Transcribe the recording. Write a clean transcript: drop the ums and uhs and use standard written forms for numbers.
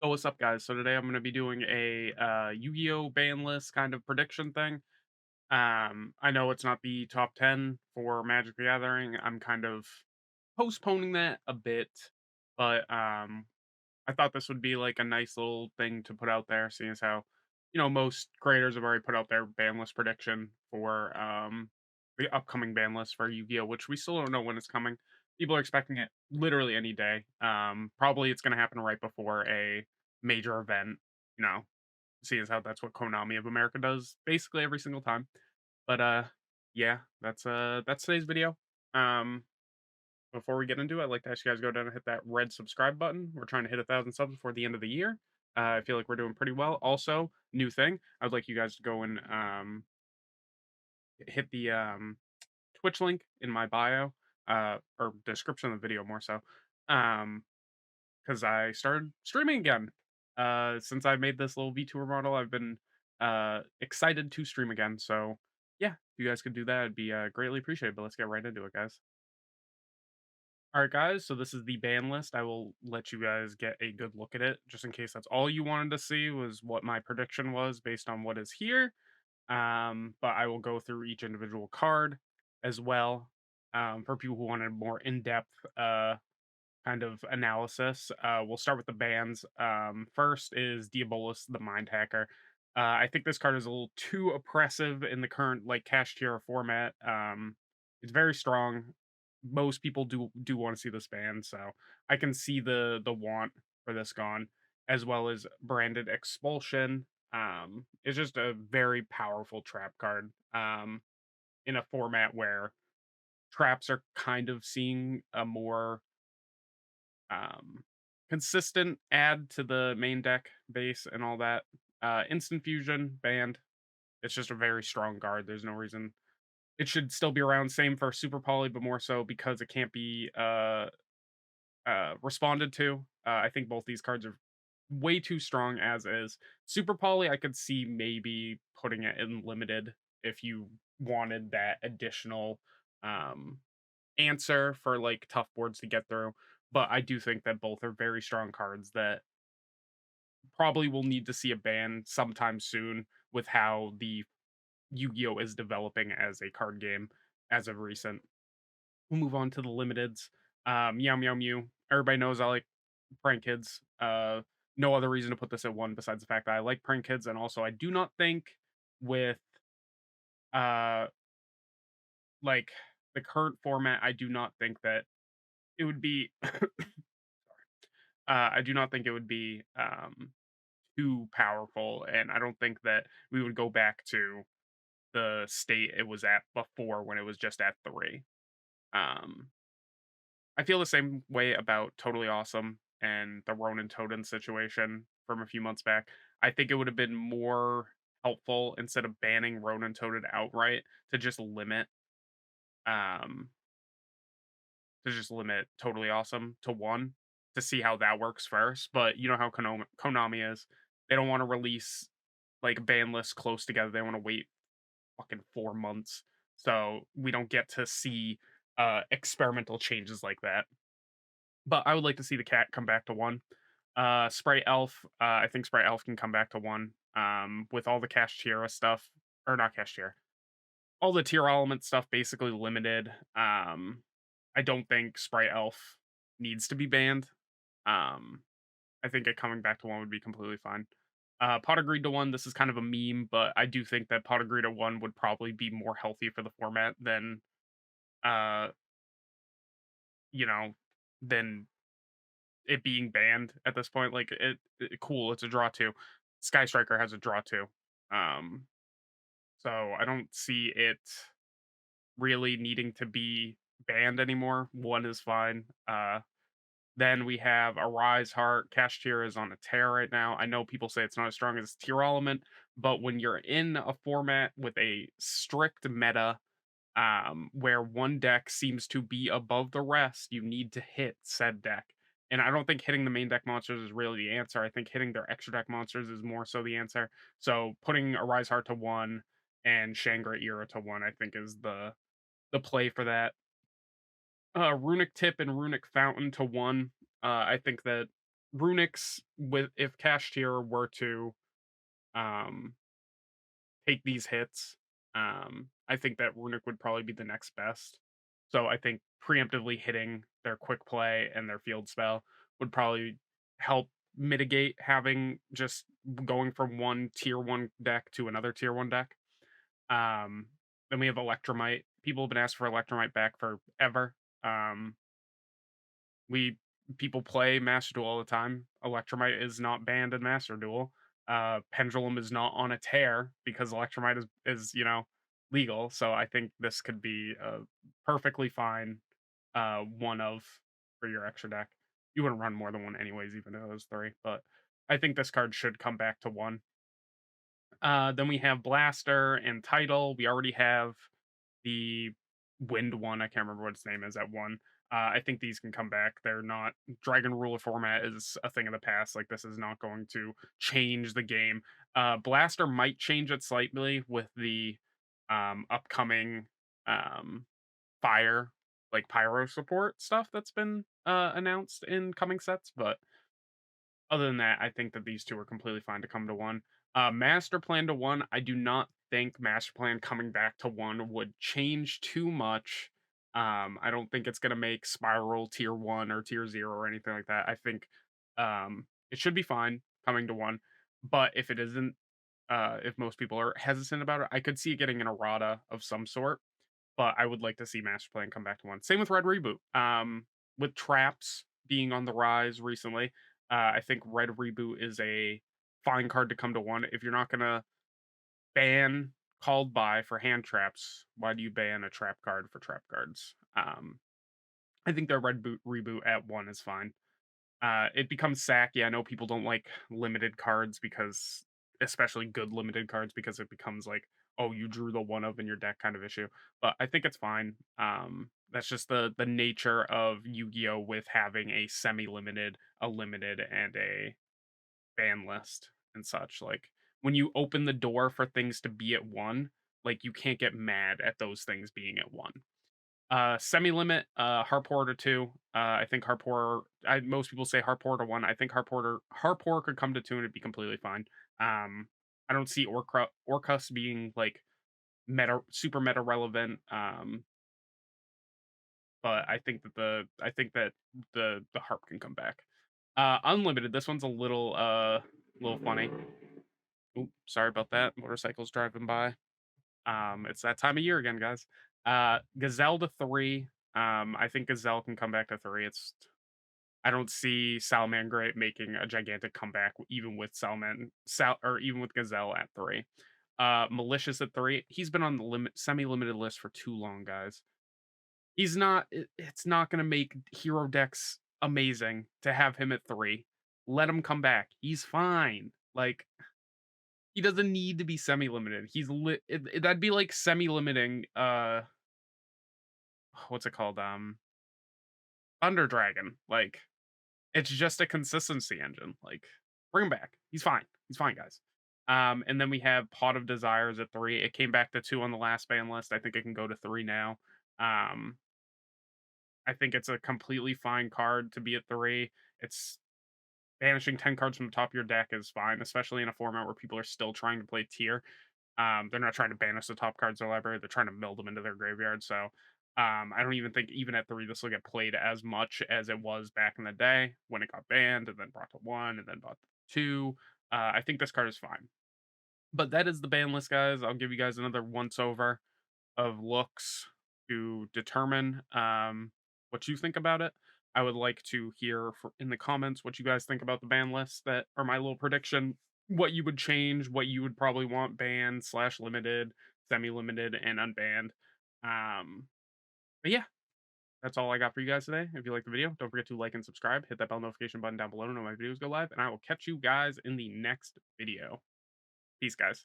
Oh, what's up, guys? So today I'm going to be doing a Yu-Gi-Oh ban list kind of prediction thing. I know it's not the top 10 for Magic the Gathering. I'm kind of postponing that a bit, but I thought this would be like a nice little thing to put out there, seeing as how most creators have already put out their ban list prediction for the upcoming ban list for Yu-Gi-Oh, which we still don't know when it's coming. People are expecting it literally any day. Probably it's going to happen right before a major event. You know, seeing as how that's what Konami of America does basically every single time. But yeah, that's today's video. Um, Before we get into it, I'd like to ask you guys to go down and hit that red subscribe button. We're trying to hit 1,000 subs before the end of the year. I feel like we're doing pretty well. Also, new thing, I'd like you guys to go and hit the Twitch link in my bio, or description of the video more so, because I started streaming again. Since I made this little VTuber model, I've been excited to stream again. So yeah, if you guys could do that, it'd be greatly appreciated. But let's get right into it, guys. All right, guys. So this is the ban list. I will let you guys get a good look at it, just in case that's all you wanted to see was what my prediction was based on what is here. But I will go through each individual card as well. For people who wanted more in-depth kind of analysis, we'll start with the bans. First is Diabolus, the Mind Hacker. I think this card is a little too oppressive in the current like cash tier format. It's very strong. Most people do want to see this ban, so I can see the want for this gone, as well as Branded Expulsion. It's just a very powerful trap card. In a format where traps are kind of seeing a more um, consistent add to the main deck base and all that. Instant Fusion banned. It's just a very strong guard. There's no reason it should still be around. Same for Super Poly, but more so because it can't be responded to. I think both these cards are way too strong as is. Super Poly, I could see maybe putting it in limited if you wanted that additional um, answer for like tough boards to get through. But I do think that both are very strong cards that probably will need to see a ban sometime soon with how the Yu-Gi-Oh is developing as a card game as of recent. We'll move on to the limiteds. Meow Meow Mew. Everybody knows I like prank kids. No other reason to put this at one besides the fact that I like prank kids, and also I do not think with uh like the current format, I do not think that it would be I do not think it would be too powerful, and I don't think that we would go back to the state it was at before when it was just at 3. Um, I feel the same way about Totally Awesome and the Ronan Totem situation from a few months back. I think it would have been more helpful instead of banning Ronan Totem outright to um just limit Totally Awesome to 1 to see how that works first. But you know how Konami is. They don't want to release like ban lists close together. They want to wait fucking 4 months. So we don't get to see experimental changes like that. But I would like to see the cat come back to 1. Sprite Elf, I think Sprite Elf can come back to 1. With all the Cash Tiara stuff, or not Cash Tiara, all the tier element stuff basically limited. I don't think Sprite Elf needs to be banned. Um, I think it coming back to 1 would be completely fine. Pot agreed to 1. This is kind of a meme, but I do think that Pot agreed to 1 would probably be more healthy for the format than uh, you know, than it being banned at this point. Like cool, it's a draw 2. Sky Striker has a draw 2. Um, so I don't see it really needing to be banned anymore. 1 is fine. Then we have a Rise Heart. Cash Tier is on a tear right now. I know people say it's not as strong as Tier Element, but when you're in a format with a strict meta, where one deck seems to be above the rest, you need to hit said deck. And I don't think hitting the main deck monsters is really the answer. I think hitting their extra deck monsters is more so the answer. So putting a Rise Heart to 1 and Shangri Era to 1, I think is the play for that. Runic Tip and Runic Fountain to 1. I think that Runics with if Cash Tier were to um take these hits, I think that Runic would probably be the next best. So I think preemptively hitting their quick play and their field spell would probably help mitigate having just going from one tier one deck to another tier one deck. Um, then we have Electromite. People have been asking for Electromite back forever. Um, we people play Master Duel all the time. Electromite is not banned in Master Duel. Pendulum is not on a tear because Electromite is legal. So I think this could be a perfectly fine one of for your extra deck. You wouldn't run more than one anyways, even if it was three. But I think this card should come back to one. Then we have Blaster and Title. We already have the Wind one. I can't remember what its name is at one. I think these can come back. They're not Dragon Ruler format is a thing of the past. Like this is not going to change the game. Blaster might change it slightly with the upcoming um, fire like pyro support stuff that's been announced in coming sets, but other than that, I think that these two are completely fine to come to one. Master Plan to one, I do not think Master Plan coming back to one would change too much. I don't think it's going to make Spiral tier one or tier zero or anything like that. I think it should be fine coming to one. But if it isn't, if most people are hesitant about it, I could see it getting an errata of some sort, but I would like to see Master Plan come back to one. Same with Red Reboot. With traps being on the rise recently, I think Red Reboot is a fine card to come to one. If you're not gonna ban Called By for hand traps, why do you ban a trap card for trap cards? I think their Reboot at one is fine. It becomes sacky. I know people don't like limited cards because, especially good limited cards, because it becomes like, oh, you drew the one of in your deck kind of issue. But I think it's fine. That's just the nature of Yu-Gi-Oh with having a semi-limited, a limited, and a ban list and such. Like when you open the door for things to be at one, like you can't get mad at those things being at one. Semi-limit, Harpor to two. I think Harpor. Most people say Harpor to one. I think Harpor could come to two and it'd be completely fine. I don't see Orcus being like super meta relevant. But I think that the harp can come back. Unlimited. This one's a little funny. Oop, sorry about that. Motorcycles driving by. It's that time of year again, guys. Gazelle to three. I think Gazelle can come back to three. I don't see Salamangreat making a gigantic comeback even with or even with Gazelle at three. Malicious at three. He's been on the semi-limited list for too long, guys. It's not gonna make hero decks amazing to have him at three. Let him come back. He's fine. Like he doesn't need to be semi-limited. That'd be like semi-limiting what's it called? Thunder Dragon. Like it's just a consistency engine. Like bring him back. He's fine. He's fine, guys. And then we have Pot of Desires at three. It came back to two on the last ban list. I think it can go to three now. Um, I think it's a completely fine card to be at three. It's banishing 10 cards from the top of your deck is fine, especially in a format where people are still trying to play tier. They're not trying to banish the top cards of their library, they're trying to mill them into their graveyard. So I don't even think even at three this will get played as much as it was back in the day when it got banned and then brought to one and then brought to two. I think this card is fine. But that is the ban list, guys. I'll give you guys another once over of looks to determine what you think about it. I would like to hear in the comments what you guys think about the ban list that are my little prediction. What you would change, what you would probably want banned slash limited, semi limited, and unbanned. But yeah, that's all I got for you guys today. If you like the video, don't forget to like and subscribe. Hit that bell notification button down below to know when my videos go live, and I will catch you guys in the next video. Peace, guys.